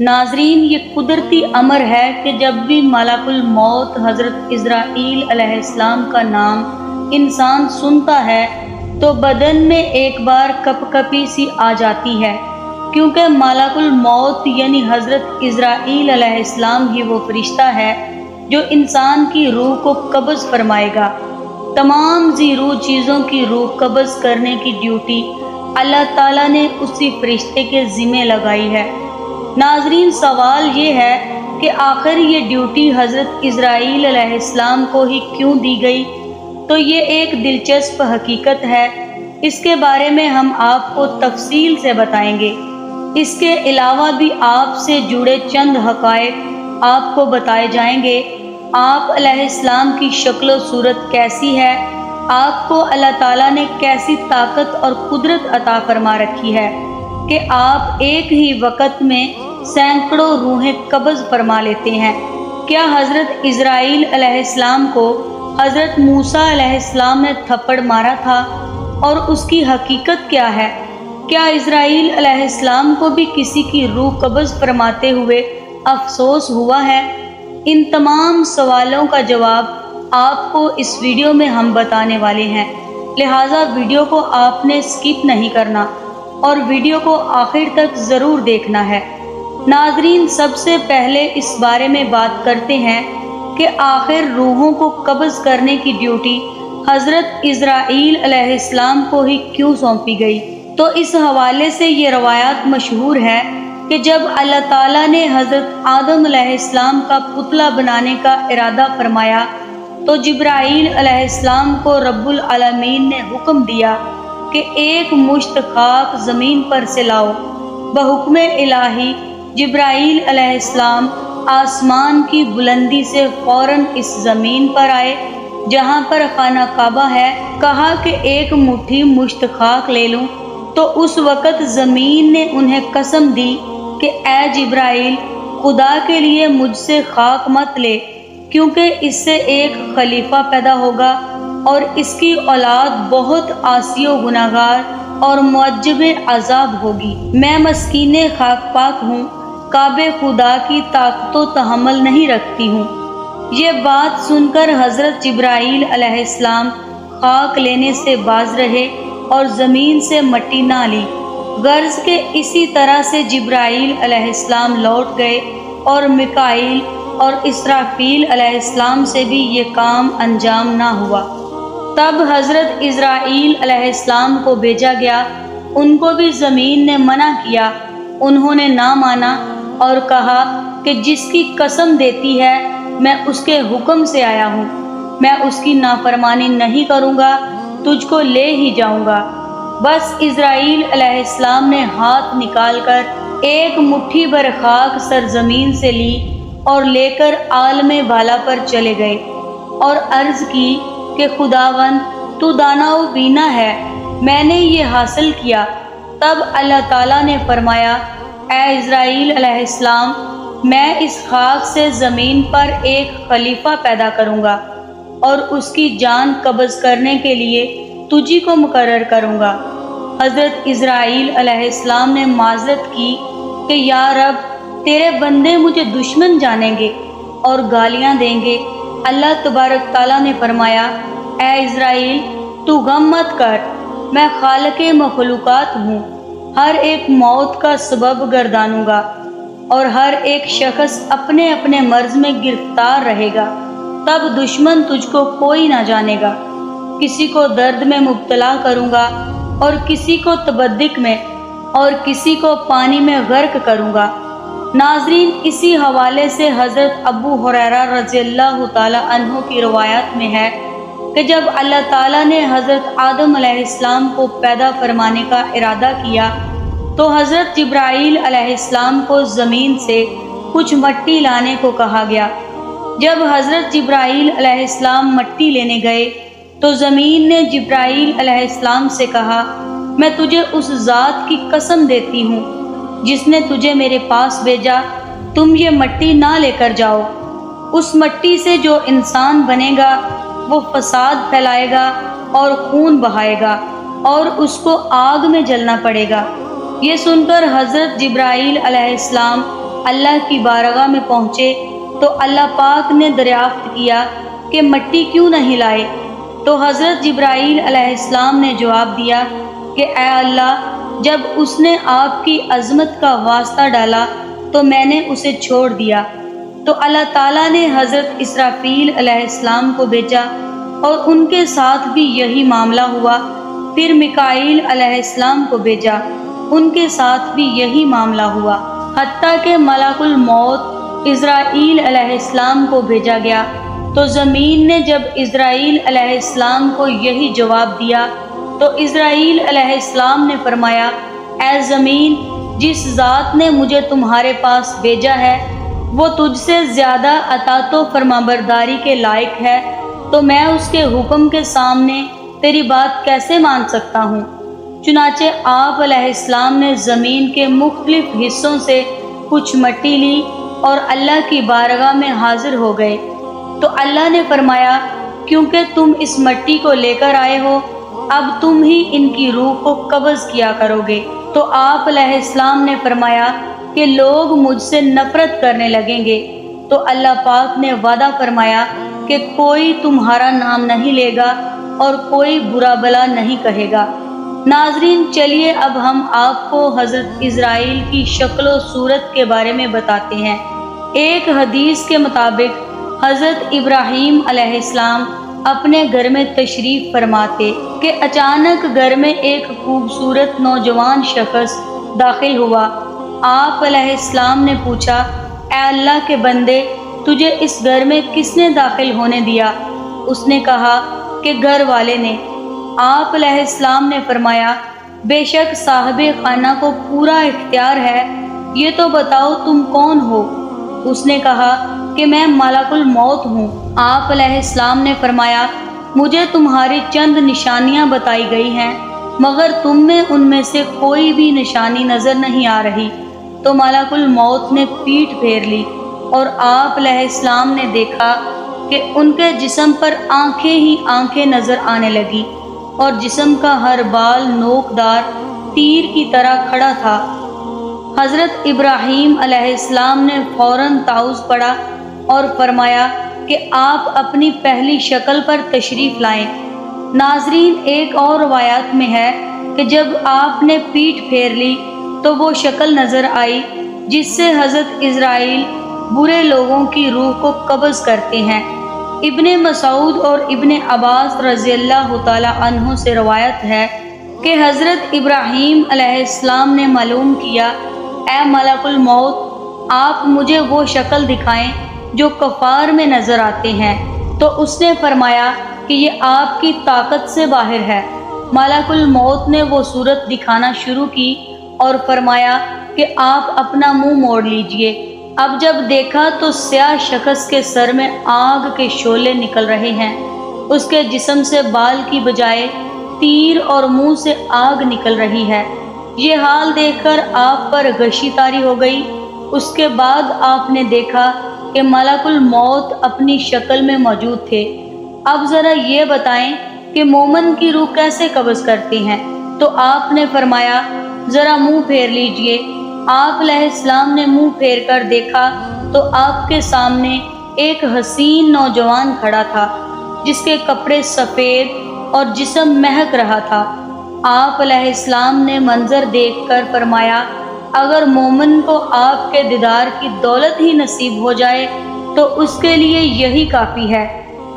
ناظرین، یہ قدرتی امر ہے کہ جب بھی ملک الموت حضرت عزرائیل علیہ السلام کا نام انسان سنتا ہے تو بدن میں ایک بار کپ کپی سی آ جاتی ہے، کیونکہ ملک الموت یعنی حضرت عزرائیل علیہ السلام ہی وہ فرشتہ ہے جو انسان کی روح کو قبض فرمائے گا۔ تمام ذی روح چیزوں کی روح قبض کرنے کی ڈیوٹی اللہ تعالیٰ نے اسی فرشتے کے ذمہ لگائی ہے۔ ناظرین، سوال یہ ہے کہ آخر یہ ڈیوٹی حضرت عزرائیل علیہ السلام کو ہی کیوں دی گئی؟ تو یہ ایک دلچسپ حقیقت ہے، اس کے بارے میں ہم آپ کو تفصیل سے بتائیں گے۔ اس کے علاوہ بھی آپ سے جڑے چند حقائق آپ کو بتائے جائیں گے۔ آپ علیہ السلام کی شکل و صورت کیسی ہے، آپ کو اللہ تعالیٰ نے کیسی طاقت اور قدرت عطا فرما رکھی ہے کہ آپ ایک ہی وقت میں سینکڑوں روحیں قبض فرما لیتے ہیں۔ کیا حضرت عزرائیل علیہ السلام کو حضرت موسیٰ علیہ السلام نے تھپڑ مارا تھا، اور اس کی حقیقت کیا ہے؟ کیا عزرائیل علیہ السلام کو بھی کسی کی روح قبض فرماتے ہوئے افسوس ہوا ہے؟ ان تمام سوالوں کا جواب آپ کو اس ویڈیو میں ہم بتانے والے ہیں، لہٰذا ویڈیو کو آپ نے سکپ نہیں کرنا اور ویڈیو کو آخر تک ضرور دیکھنا ہے۔ ناظرین، سب سے پہلے اس بارے میں بات کرتے ہیں کہ آخر روحوں کو قبض کرنے کی ڈیوٹی حضرت عزرائیل علیہ السلام کو ہی کیوں سونپی گئی؟ تو اس حوالے سے یہ روایات مشہور ہے کہ جب اللہ تعالیٰ نے حضرت آدم علیہ السلام کا پتلا بنانے کا ارادہ فرمایا تو جبرائیل علیہ السلام کو رب العالمین نے حکم دیا کہ ایک مشت خاک زمین پر سے لاؤ۔ بحکم الہی جبرائیل علیہ السلام آسمان کی بلندی سے فوراً اس زمین پر آئے جہاں پر خانہ کعبہ ہے۔ کہا کہ ایک مٹھی مشت خاک لے لوں، تو اس وقت زمین نے انہیں قسم دی کہ اے جبرائیل، خدا کے لیے مجھ سے خاک مت لے، کیونکہ اس سے ایک خلیفہ پیدا ہوگا اور اس کی اولاد بہت عاصی و گناہگار اور معجب عذاب ہوگی۔ میں مسکین خاک پاک ہوں، کعبہ خدا کی طاقت و تحمل نہیں رکھتی ہوں۔ یہ بات سن کر حضرت جبرائیل علیہ السلام خاک لینے سے باز رہے اور زمین سے مٹی نہ لی، غرض کہ اسی طرح سے جبرائیل علیہ السلام لوٹ گئے اور میکائیل اور اسرافیل علیہ السلام سے بھی یہ کام انجام نہ ہوا۔ تب حضرت عزرائیل علیہ السلام کو بھیجا گیا، ان کو بھی زمین نے منع کیا، انہوں نے نہ مانا اور کہا کہ جس کی قسم دیتی ہے میں اس کے حکم سے آیا ہوں، میں اس کی نافرمانی نہیں کروں گا، تجھ کو لے ہی جاؤں گا۔ بس عزرائیل علیہ السلام نے ہاتھ نکال کر ایک مٹھی بھر خاک سرزمین سے لی اور لے کر عالم بالا پر چلے گئے اور عرض کی کہ خداوند تو دانا و بینا ہے، میں نے یہ حاصل کیا۔ تب اللہ تعالیٰ نے فرمایا، اے عزرائیل علیہ السلام، میں اس خاک سے زمین پر ایک خلیفہ پیدا کروں گا اور اس کی جان قبض کرنے کے لیے تجھی کو مقرر کروں گا۔ حضرت عزرائیل علیہ السلام نے معذرت کی کہ یا رب، تیرے بندے مجھے دشمن جانیں گے اور گالیاں دیں گے۔ اللہ تبارک تعالیٰ نے فرمایا، اے عزرائیل، تو غم مت کر، میں خالق مخلوقات ہوں، ہر ایک موت کا سبب گردانوں گا اور ہر ایک شخص اپنے اپنے مرض میں گرفتار رہے گا، تب دشمن تجھ کو کوئی نہ جانے گا۔ کسی کو درد میں مبتلا کروں گا اور کسی کو تبدک میں اور کسی کو پانی میں غرق کروں گا۔ ناظرین، اسی حوالے سے حضرت ابو ہریرہ رضی اللہ تعالیٰ عنہ کی روایت میں ہے کہ جب اللہ تعالیٰ نے حضرت آدم علیہ السلام کو پیدا فرمانے کا ارادہ کیا تو حضرت جبرائیل علیہ السلام کو زمین سے کچھ مٹی لانے کو کہا گیا۔ جب حضرت جبرائیل علیہ السلام مٹی لینے گئے تو زمین نے جبرائیل علیہ السلام سے کہا، میں تجھے اس ذات کی قسم دیتی ہوں جس نے تجھے میرے پاس بھیجا، تم یہ مٹی نہ لے کر جاؤ۔ اس مٹی سے جو انسان بنے گا وہ فساد پھیلائے گا اور خون بہائے گا اور اس کو آگ میں جلنا پڑے گا۔ یہ سن کر حضرت جبرائیل علیہ السلام اللہ کی بارگاہ میں پہنچے تو اللہ پاک نے دریافت کیا کہ مٹی کیوں نہیں لائے؟ تو حضرت جبرائیل علیہ السلام نے جواب دیا کہ اے اللہ، جب اس نے آپ کی عظمت کا واسطہ ڈالا تو میں نے اسے چھوڑ دیا۔ تو اللہ تعالیٰ نے حضرت اسرافیل علیہ السلام کو بھیجا اور ان کے ساتھ بھی یہی معاملہ ہوا۔ پھر میکائیل علیہ السلام کو بھیجا، ان کے ساتھ بھی یہی معاملہ ہوا، حتیٰ کہ ملک الموت اسرائیل علیہ السلام کو بھیجا گیا۔ تو زمین نے جب اسرائیل علیہ السلام کو یہی جواب دیا تو اسرائیل علیہ السلام نے فرمایا، اے زمین، جس ذات نے مجھے تمہارے پاس بھیجا ہے وہ تجھ سے زیادہ اطاعت و فرمانبرداری کے لائق ہے، تو میں اس کے حکم کے سامنے تیری بات کیسے مان سکتا ہوں؟ چنانچہ آپ علیہ السلام نے زمین کے مختلف حصوں سے کچھ مٹی لی اور اللہ کی بارگاہ میں حاضر ہو گئے۔ تو اللہ نے فرمایا، کیونکہ تم اس مٹی کو لے کر آئے ہو، اب تم ہی ان کی روح کو قبض کیا کرو گے۔ تو آپ علیہ السلام نے فرمایا کہ لوگ مجھ سے نفرت کرنے لگیں گے۔ تو اللہ پاک نے وعدہ فرمایا کہ کوئی تمہارا نام نہیں لے گا اور کوئی برا بلا نہیں کہے گا۔ ناظرین، چلیے اب ہم آپ کو حضرت اسرائیل کی شکل و صورت کے بارے میں بتاتے ہیں۔ ایک حدیث کے مطابق حضرت ابراہیم علیہ السلام اپنے گھر میں تشریف فرما تھے کہ اچانک گھر میں ایک خوبصورت نوجوان شخص داخل ہوا۔ آپ علیہ السلام نے پوچھا، اے اللہ کے بندے، تجھے اس گھر میں کس نے داخل ہونے دیا؟ اس نے کہا کہ گھر والے نے۔ آپ علیہ السلام نے فرمایا، بے شک صاحب خانہ کو پورا اختیار ہے، یہ تو بتاؤ تم کون ہو؟ اس نے کہا کہ میں ملک الموت ہوں۔ آپ علیہ السلام نے فرمایا، مجھے تمہاری چند نشانیاں بتائی گئی ہیں، مگر تم میں ان میں سے کوئی بھی نشانی نظر نہیں آ رہی۔ تو ملک الموت نے پیٹھ پھیر لی اور آپ علیہ السلام نے دیکھا کہ ان کے جسم پر آنکھیں ہی آنکھیں نظر آنے لگی اور جسم کا ہر بال نوکدار تیر کی طرح کھڑا تھا۔ حضرت ابراہیم علیہ السلام نے فوراً تعوذ پڑھا اور فرمایا کہ آپ اپنی پہلی شکل پر تشریف لائیں۔ ناظرین، ایک اور روایات میں ہے کہ جب آپ نے پیٹھ پھیر لی تو وہ شکل نظر آئی جس سے حضرت اسرائیل برے لوگوں کی روح کو قبض کرتے ہیں۔ ابن مسعود اور ابن عباس رضی اللہ تعالی عنہ سے روایت ہے کہ حضرت ابراہیم علیہ السلام نے معلوم کیا، اے ملک الموت، آپ مجھے وہ شکل دکھائیں جو کفار میں نظر آتے ہیں۔ تو اس نے فرمایا کہ یہ آپ کی طاقت سے باہر ہے۔ ملک الموت نے وہ صورت دکھانا شروع کی اور فرمایا کہ آپ اپنا منہ موڑ لیجئے۔ اب جب دیکھا تو سیاہ شخص کے سر میں آگ کے شعلے نکل رہے ہیں، اس کے جسم سے بال کی بجائے تیر اور منہ سے آگ نکل رہی ہے۔ یہ حال دیکھ کر آپ پر غشی طاری ہو گئی۔ اس کے بعد آپ نے دیکھا کہ ملک الموت اپنی شکل میں موجود تھے۔ اب ذرا یہ بتائیں کہ مومن کی روح کیسے قبض کرتے ہیں؟ تو آپ نے فرمایا، ذرا منہ پھیر لیجئے۔ آپ علیہ السلام نے منہ پھیر کر دیکھا تو آپ کے سامنے ایک حسین نوجوان کھڑا تھا جس کے کپڑے سفید اور جسم مہک رہا تھا۔ آپ علیہ السلام نے منظر دیکھ کر فرمایا، اگر مومن کو آپ کے دیدار کی دولت ہی نصیب ہو جائے تو اس کے لیے یہی کافی ہے۔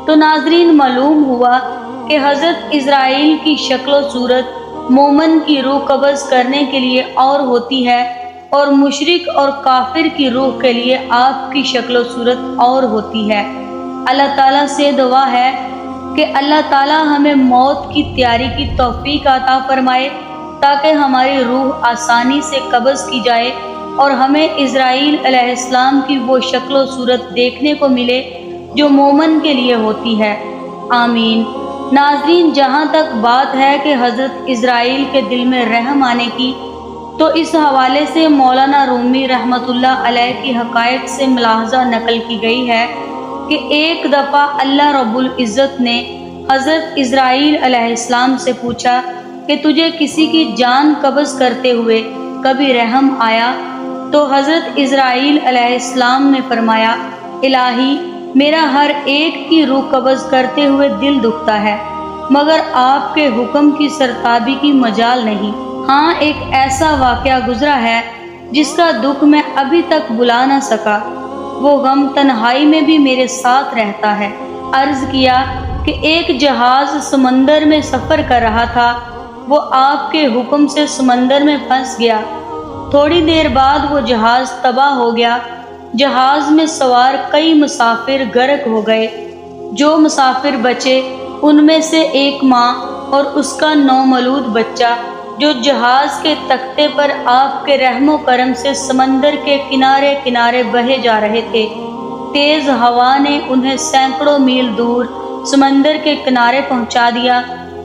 تو ناظرین، معلوم ہوا کہ حضرت اسرائیل کی شکل و صورت مومن کی روح قبض کرنے کے لیے اور ہوتی ہے، اور مشرک اور کافر کی روح کے لیے آپ کی شکل و صورت اور ہوتی ہے۔ اللہ تعالیٰ سے دعا ہے کہ اللہ تعالیٰ ہمیں موت کی تیاری کی توفیق عطا فرمائے تاکہ ہماری روح آسانی سے قبض کی جائے اور ہمیں اسرائیل علیہ السلام کی وہ شکل و صورت دیکھنے کو ملے جو مومن کے لیے ہوتی ہے۔ آمین۔ ناظرین، جہاں تک بات ہے کہ حضرت اسرائیل کے دل میں رحم آنے کی، تو اس حوالے سے مولانا رومی رحمۃ اللہ علیہ کی حقائق سے ملاحظہ نقل کی گئی ہے کہ ایک دفعہ اللہ رب العزت نے حضرت اسرائیل علیہ السلام سے پوچھا کہ تجھے کسی کی جان قبض کرتے ہوئے کبھی رحم آیا؟ تو حضرت اسرائیل علیہ السلام نے فرمایا، الہی، میرا ہر ایک کی روح قبض کرتے ہوئے دل دکھتا ہے، مگر آپ کے حکم کی سرتابی کی مجال نہیں۔ ہاں، ایک ایسا واقعہ گزرا ہے جس کا دکھ میں ابھی تک بھلا نہ سکا، وہ غم تنہائی میں بھی میرے ساتھ رہتا ہے۔ عرض کیا کہ ایک جہاز سمندر میں سفر کر رہا تھا، وہ آپ کے حکم سے سمندر میں پھنس گیا۔ تھوڑی دیر بعد وہ جہاز تباہ ہو گیا۔ جہاز میں سوار کئی مسافر غرق ہو گئے۔ جو مسافر بچے ان میں سے ایک ماں اور اس کا نومولود بچہ، جو جہاز کے تختے پر آپ کے رحم و کرم سے سمندر کے کنارے کنارے بہے جا رہے تھے۔ تیز ہوا نے انہیں سینکڑوں میل دور سمندر کے کنارے پہنچا دیا۔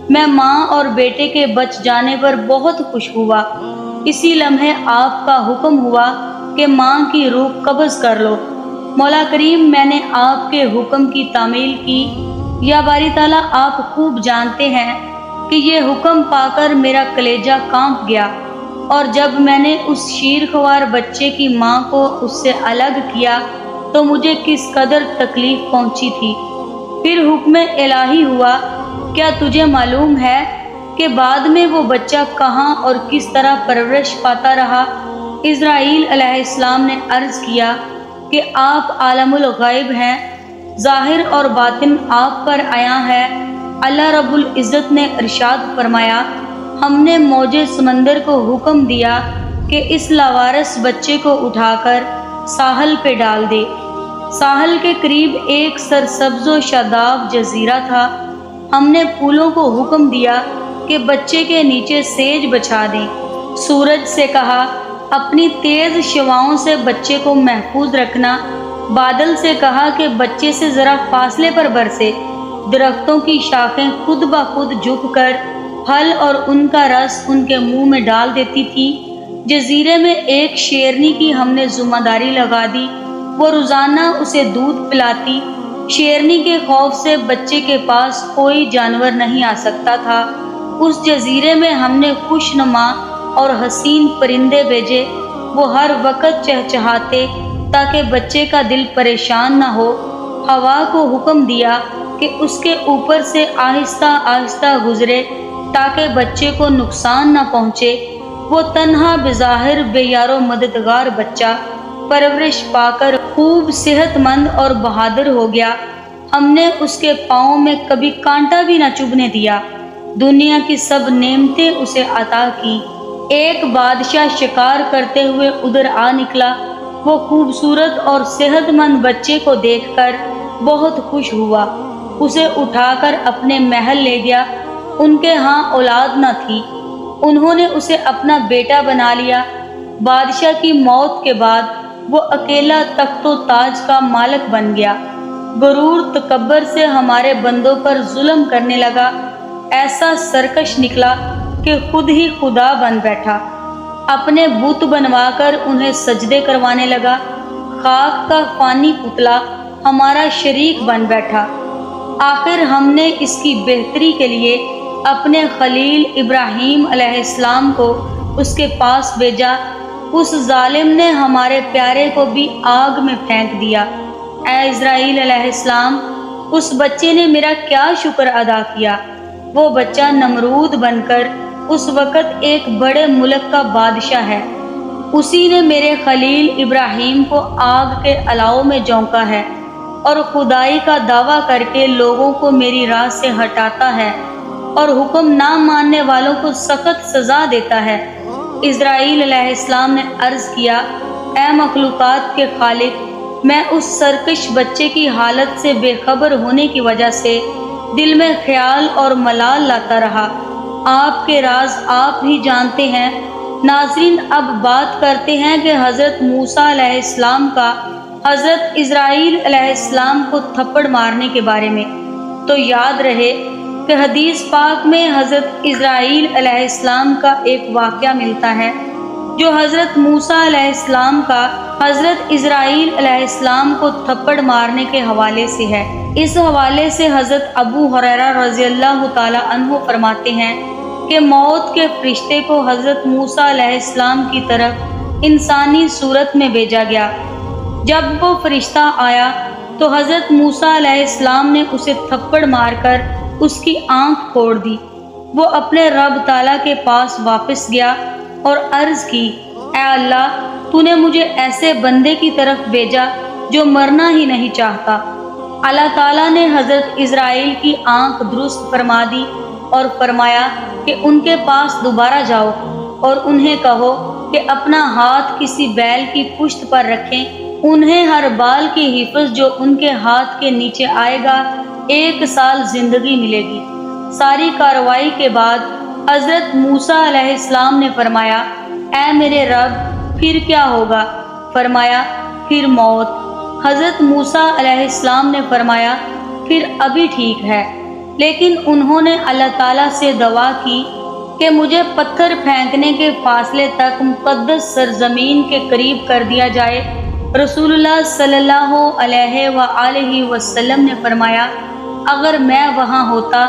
میں ماں اور بیٹے کے بچ جانے پر بہت خوش ہوا۔ اسی لمحے آپ کا حکم ہوا کہ ماں کی روح قبض کر لو۔ مولا کریم، میں نے آپ کے حکم کی تعمیل کی۔ یا باری تعالیٰ، آپ خوب جانتے ہیں کہ یہ حکم پا کر میرا کلیجہ کانپ گیا، اور جب میں نے اس شیرخوار بچے کی ماں کو اس سے الگ کیا تو مجھے کس قدر تکلیف پہنچی تھی۔ پھر حکم الہی ہوا، کیا تجھے معلوم ہے کہ بعد میں وہ بچہ کہاں اور کس طرح پرورش پاتا رہا؟ اسرائیل علیہ السلام نے عرض کیا کہ آپ عالم الغیب ہیں، ظاہر اور باطن آپ پر عیاں ہے۔ اللہ رب العزت نے ارشاد فرمایا، ہم نے موج سمندر کو حکم دیا کہ اس لاوارث بچے کو اٹھا کر ساحل پہ ڈال دے۔ ساحل کے قریب ایک سرسبز و شاداب جزیرہ تھا۔ ہم نے پھولوں کو حکم دیا کہ بچے کے نیچے سیج بچھا دیں۔ سورج سے کہا، اپنی تیز شعاؤں سے بچے کو محفوظ رکھنا۔ بادل سے کہا کہ بچے سے ذرا فاصلے پر برسے۔ درختوں کی شاخیں خود بخود جھک کر پھل اور ان کا رس ان کے منہ میں ڈال دیتی تھی۔ جزیرے میں ایک شیرنی کی ہم نے ذمہ داری لگا دی، وہ روزانہ اسے دودھ پلاتی۔ شیرنی کے خوف سے بچے کے پاس کوئی جانور نہیں آ سکتا تھا۔ اس جزیرے میں ہم نے خوش نما اور حسین پرندے بھیجے، وہ ہر وقت چہچہاتے تاکہ بچے کا دل پریشان نہ ہو۔ ہوا کو حکم دیا کہ اس کے اوپر سے آہستہ آہستہ گزرے تاکہ بچے کو نقصان نہ پہنچے۔ وہ تنہا بظاہر بے یار و مددگار بچہ پرورش پا کر خوب صحت مند اور بہادر ہو گیا۔ ہم نے اس کے پاؤں میں کبھی کانٹا بھی نہ چبھنے دیا۔ دنیا کی سب نعمتیں اسے عطا کی۔ ایک بادشاہ شکار کرتے ہوئے ادھر آ نکلا۔ وہ خوبصورت اور صحت مند بچے کو دیکھ کر بہت خوش ہوا، اسے اٹھا کر اپنے محل لے گیا۔ ان کے ہاں اولاد نہ تھی، انہوں نے اسے اپنا بیٹا بنا لیا۔ بادشاہ کی موت کے بعد وہ اکیلا تخت و تاج کا مالک بن گیا۔ غرور تکبر سے ہمارے بندوں پر ظلم کرنے لگا، ایسا سرکش نکلا کہ خود ہی خدا بن بیٹھا۔ اپنے بت بنوا کر انہیں سجدے کروانے لگا۔ خاک کا فانی پتلا ہمارا شریک بن بیٹھا۔ آخر ہم نے اس کی بہتری کے لیے اپنے خلیل ابراہیم علیہ السلام کو اس کے پاس بھیجا۔ اس ظالم نے ہمارے پیارے کو بھی آگ میں پھینک دیا۔ اے اسرائیل علیہ السلام، اس بچے نے میرا کیا شکر ادا کیا۔ وہ بچہ نمرود بن کر اس وقت ایک بڑے ملک کا بادشاہ ہے۔ اسی نے میرے خلیل ابراہیم کو آگ کے الاؤ میں جھونکا ہے اور خدائی کا دعویٰ کر کے لوگوں کو میری راہ سے ہٹاتا ہے اور حکم نہ ماننے والوں کو سخت سزا دیتا ہے۔ اسرائیل علیہ السلام نے عرض کیا، اے مخلوقات کے خالق، میں اس سرکش بچے کی حالت سے بے خبر ہونے کی وجہ سے دل میں خیال اور ملال لاتا رہا۔ آپ کے راز آپ ہی جانتے ہیں۔ ناظرین، اب بات کرتے ہیں کہ حضرت موسیٰ علیہ السلام کا حضرت اسرائیل علیہ السلام کو تھپڑ مارنے کے بارے میں۔ تو یاد رہے کہ حدیث پاک میں حضرت اسرائیل علیہ السلام کا ایک واقعہ ملتا ہے جو حضرت موسیٰ علیہ السلام کا حضرت اسرائیل علیہ السلام کو تھپڑ مارنے کے حوالے سے ہے۔ اس حوالے سے حضرت ابو ہریرہ رضی اللہ تعالی عنہ فرماتے ہیں کہ موت کے فرشتے کو حضرت موسیٰ علیہ السلام کی طرف انسانی صورت میں بھیجا گیا۔ جب وہ فرشتہ آیا تو حضرت موسیٰ علیہ السلام نے اسے تھپڑ مار کر اس کی آنکھ پھوڑ دی۔ وہ اپنے رب تعالیٰ کے پاس واپس گیا اور عرض کی، اے اللہ، تو نے مجھے ایسے بندے کی طرف بھیجا جو مرنا ہی نہیں چاہتا۔ اللہ تعالیٰ نے حضرت اسرائیل کی آنکھ درست فرما دی اور فرمایا کہ ان کے پاس دوبارہ جاؤ اور انہیں کہو کہ اپنا ہاتھ کسی بیل کی پشت پر رکھیں، انہیں ہر بال کی حفظ جو ان کے ہاتھ کے نیچے آئے گا 1 سال زندگی ملے گی۔ ساری کارروائی کے بعد حضرت موسیٰ علیہ السلام نے فرمایا، اے میرے رب، پھر کیا ہوگا؟ فرمایا، پھر موت۔ حضرت موسیٰ علیہ السلام نے فرمایا، پھر ابھی ٹھیک ہے، لیکن انہوں نے اللہ تعالیٰ سے دعا کی کہ مجھے پتھر پھینکنے کے فاصلے تک مقدس سرزمین کے قریب کر دیا جائے۔ رسول اللہ صلی اللہ علیہ وآلہ وسلم نے فرمایا، اگر میں وہاں ہوتا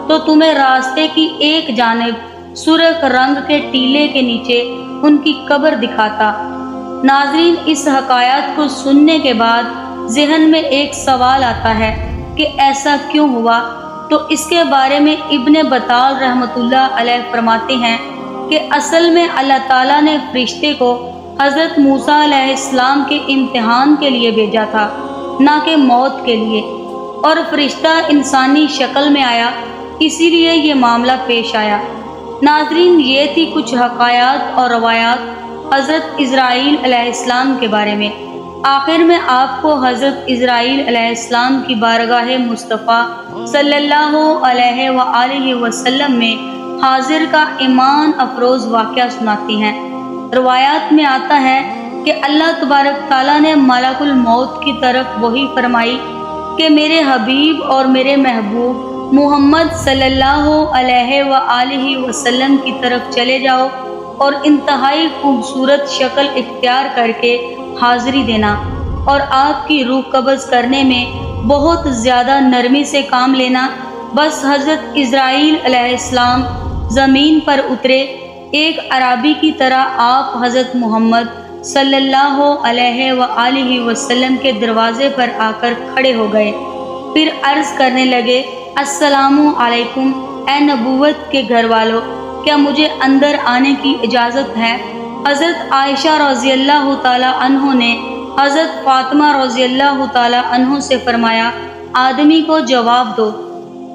تو تمہیں راستے کی ایک جانب سرخ رنگ کے ٹیلے کے نیچے ان کی قبر دکھاتا۔ ناظرین، اس حکایات کو سننے کے بعد ذہن میں ایک سوال آتا ہے کہ ایسا کیوں ہوا؟ تو اس کے بارے میں ابن بطال رحمۃ اللہ علیہ فرماتے ہیں کہ اصل میں اللہ تعالیٰ نے فرشتے کو حضرت موسیٰ علیہ السلام کے امتحان کے لیے بھیجا تھا، نہ کہ موت کے لیے، اور فرشتہ انسانی شکل میں آیا، اسی لیے یہ معاملہ پیش آیا۔ ناظرین، یہ تھی کچھ حکایات اور روایات حضرت اسرائیل علیہ السلام کے بارے میں۔ آخر میں آپ کو حضرت اسرائیل علیہ السلام کی بارگاہ مصطفیٰ صلی اللہ علیہ وآلہ وسلم میں حاضر کا ایمان افروز واقعہ سناتے ہیں۔ روایات میں آتا ہے کہ اللہ تبارک تعالیٰ نے ملک الموت کی طرف وحی فرمائی کہ میرے حبیب اور میرے محبوب محمد صلی اللہ علیہ وآلہ وسلم کی طرف چلے جاؤ اور انتہائی خوبصورت شکل اختیار کر کے حاضری دینا، اور آپ کی روح قبض کرنے میں بہت زیادہ نرمی سے کام لینا۔ بس حضرت اسرائیل علیہ السلام زمین پر اترے، ایک عرابی کی طرح آپ حضرت محمد صلی اللہ علیہ وآلہ وسلم کے دروازے پر آ کر کھڑے ہو گئے، پھر عرض کرنے لگے، السلام علیکم اے نبوت کے گھر والوں، کیا مجھے اندر آنے کی اجازت ہے؟ حضرت عائشہ رضی اللہ تعالیٰ عنہ نے حضرت فاطمہ رضی اللہ تعالیٰ عنہ سے فرمایا، آدمی کو جواب دو۔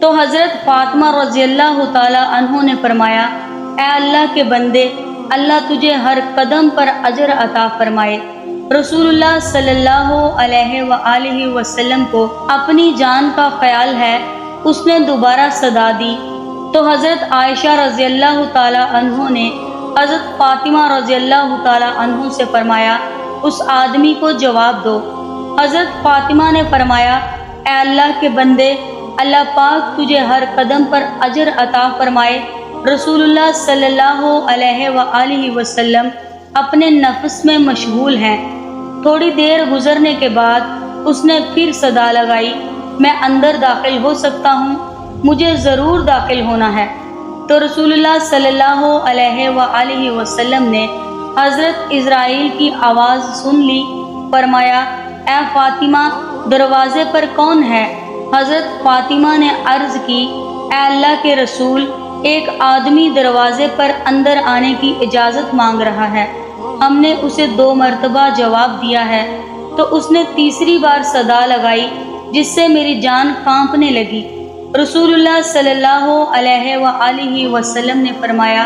تو حضرت فاطمہ رضی اللہ تعالیٰ عنہ نے فرمایا، اے اللہ کے بندے، اللہ تجھے ہر قدم پر اجر عطا فرمائے۔ رسول اللہ صلی اللہ علیہ وآلہ وسلم کو اپنی جان کا خیال ہے، اس نے دوبارہ صدا دی تو حضرت عائشہ رضی اللہ تعالیٰ عنہ نے حضرت فاطمہ رضی اللہ تعالیٰ عنہ سے فرمایا، اس آدمی کو جواب دو۔ حضرت فاطمہ نے فرمایا، اے اللہ کے بندے، اللہ پاک تجھے ہر قدم پر اجر عطا فرمائے۔ رسول اللہ صلی اللہ علیہ وآلہ وسلم اپنے نفس میں مشغول ہیں۔ تھوڑی دیر گزرنے کے بعد اس نے پھر صدا لگائی، میں اندر داخل ہو سکتا ہوں؟ مجھے ضرور داخل ہونا ہے۔ تو رسول اللہ صلی اللہ علیہ وآلہ وسلم نے حضرت اسرائیل کی آواز سن لی، فرمایا، اے فاطمہ، دروازے پر کون ہے؟ حضرت فاطمہ نے عرض کی، اے اللہ کے رسول، ایک آدمی دروازے پر اندر آنے کی اجازت مانگ رہا ہے۔ ہم نے اسے 2 مرتبہ جواب دیا ہے، تو اس نے تیسری بار صدا لگائی، جس سے میری جان کانپنے لگی۔ رسول اللہ صلی اللہ علیہ وآلہ وسلم نے فرمایا،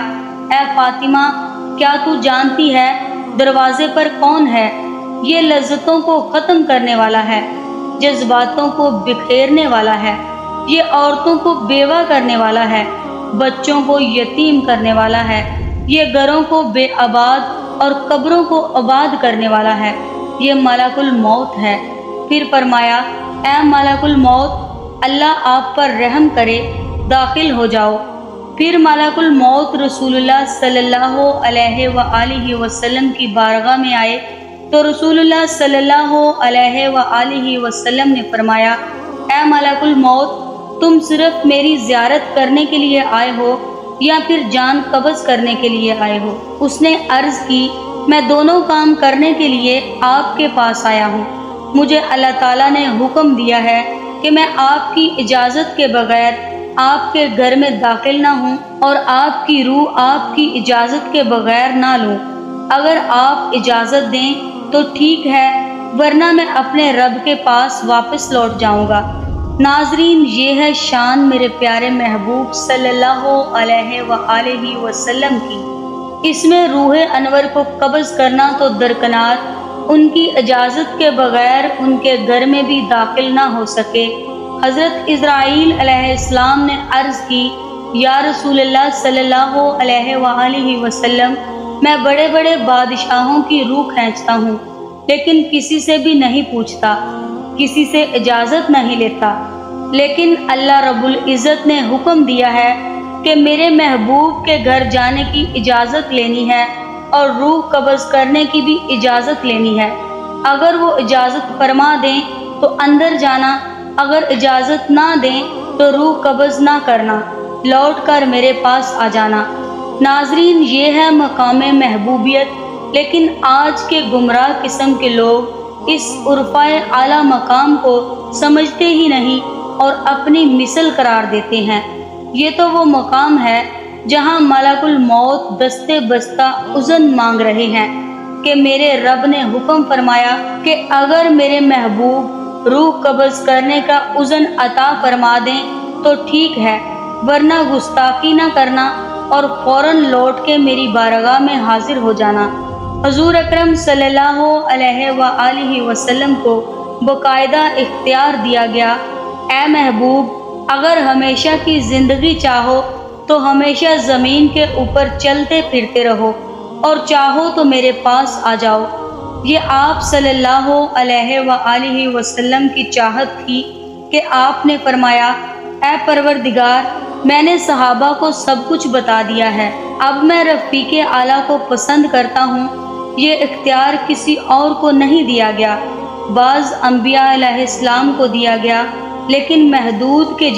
اے فاطمہ، کیا تو جانتی ہے دروازے پر کون ہے؟ یہ لذتوں کو ختم کرنے والا ہے، جذباتوں کو بکھیرنے والا ہے، یہ عورتوں کو بیوہ کرنے والا ہے، بچوں کو یتیم کرنے والا ہے، یہ گھروں کو بے آباد اور قبروں کو آباد کرنے والا ہے، یہ ملک الموت ہے۔ پھر فرمایا، اے ملک الموت، اللہ آپ پر رحم کرے، داخل ہو جاؤ۔ پھر ملک الموت رسول اللہ صلی اللہ علیہ وآلہ وسلم کی بارگاہ میں آئے تو رسول اللہ صلی اللہ علیہ وآلہ وسلم نے فرمایا، اے ملک الموت، تم صرف میری زیارت کرنے کے لیے آئے ہو یا پھر جان قبض کرنے کے لیے آئے ہو؟ اس نے عرض کی، میں دونوں کام کرنے کے لیے آپ کے پاس آیا ہوں۔ مجھے اللہ تعالیٰ نے حکم دیا ہے کہ میں آپ کی اجازت کے بغیر آپ کے گھر میں داخل نہ ہوں اور آپ کی روح آپ کی اجازت کے بغیر نہ لوں۔ اگر آپ اجازت دیں تو ٹھیک ہے، ورنہ میں اپنے رب کے پاس واپس لوٹ جاؤں گا۔ ناظرین، یہ ہے شان میرے پیارے محبوب صلی اللہ علیہ وآلہ وسلم کی۔ اس میں روح انور کو قبض کرنا تو درکنار، ان کی اجازت کے بغیر ان کے گھر میں بھی داخل نہ ہو سکے۔ حضرت اسرائیل علیہ السلام نے عرض کی، یا رسول اللہ صلی اللہ علیہ وآلہ وسلم، میں بڑے بڑے بادشاہوں کی روح کھینچتا ہوں، لیکن کسی سے بھی نہیں پوچھتا، کسی سے اجازت نہیں لیتا، لیکن اللہ رب العزت نے حکم دیا ہے کہ میرے محبوب کے گھر جانے کی اجازت لینی ہے اور روح قبض کرنے کی بھی اجازت لینی ہے۔ اگر وہ اجازت فرما دیں تو اندر جانا، اگر اجازت نہ دیں تو روح قبض نہ کرنا، لوٹ کر میرے پاس آ جانا۔ ناظرین، یہ ہے مقام محبوبیت، لیکن آج کے گمراہ قسم کے لوگ اس عرفۂ اعلیٰ مقام کو سمجھتے ہی نہیں اور اپنی مثل قرار دیتے ہیں۔ یہ تو وہ مقام ہے جہاں ملک الموت دستے بستہ اذن مانگ رہے ہیں کہ میرے رب نے حکم فرمایا کہ اگر میرے محبوب روح قبض کرنے کا اذن عطا فرما دیں تو ٹھیک ہے، ورنہ گستاخی نہ کرنا اور فوراً لوٹ کے میری بارگاہ میں حاضر ہو جانا۔ حضور اکرم صلی اللہ علیہ وآلہ وسلم کو باقاعدہ اختیار دیا گیا، اے محبوب، اگر ہمیشہ کی زندگی چاہو تو ہمیشہ زمین کے اوپر چلتے پھرتے رہو، اور چاہو تو میرے پاس آ جاؤ۔ یہ آپ صلی اللہ علیہ وآلہ وسلم کی چاہت تھی کہ آپ نے فرمایا، اے پروردگار، میں نے صحابہ کو سب کچھ بتا دیا ہے، اب میں رفیق اعلیٰ کو پسند کرتا ہوں۔ یہ اختیار کسی اور کو نہیں دیا گیا، بعض انبیاء علیہ السلام کو دیا گیا، لیکن محدود کے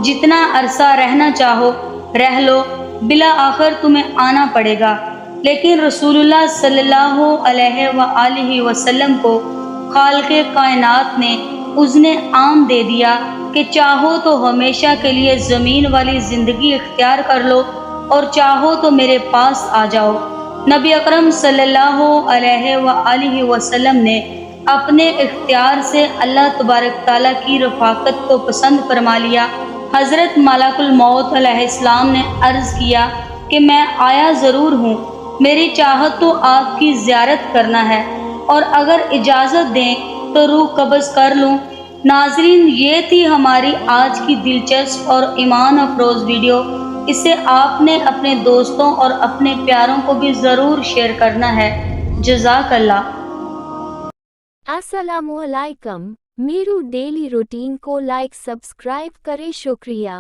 جتنا عرصہ رہنا چاہو رہ لو، بالآخر تمہیں آنا پڑے گا۔ لیکن رسول اللہ صلی اللہ علیہ وآلہ وسلم کو خالق کائنات نے اذن عام دے دیا کہ چاہو تو ہمیشہ کے لیے زمین والی زندگی اختیار کر لو اور چاہو تو میرے پاس آ جاؤ۔ نبی اکرم صلی اللہ علیہ وآلہ وسلم نے اپنے اختیار سے اللہ تبارک تعالیٰ کی رفاقت کو پسند فرما لیا۔ حضرت ملک الموت علیہ السلام نے عرض کیا کہ میں آیا ضرور ہوں، میری چاہت تو آپ کی زیارت کرنا ہے، اور اگر اجازت دیں تو روح قبض کر لوں۔ ناظرین، یہ تھی ہماری آج کی دلچسپ اور ایمان افروز ویڈیو۔ اسے آپ نے اپنے دوستوں اور اپنے پیاروں کو بھی ضرور شیئر کرنا ہے۔ جزاک اللہ۔ السلام علیکم، میرو ڈیلی روٹین کو لائک سبسکرائب کرے، شکریہ۔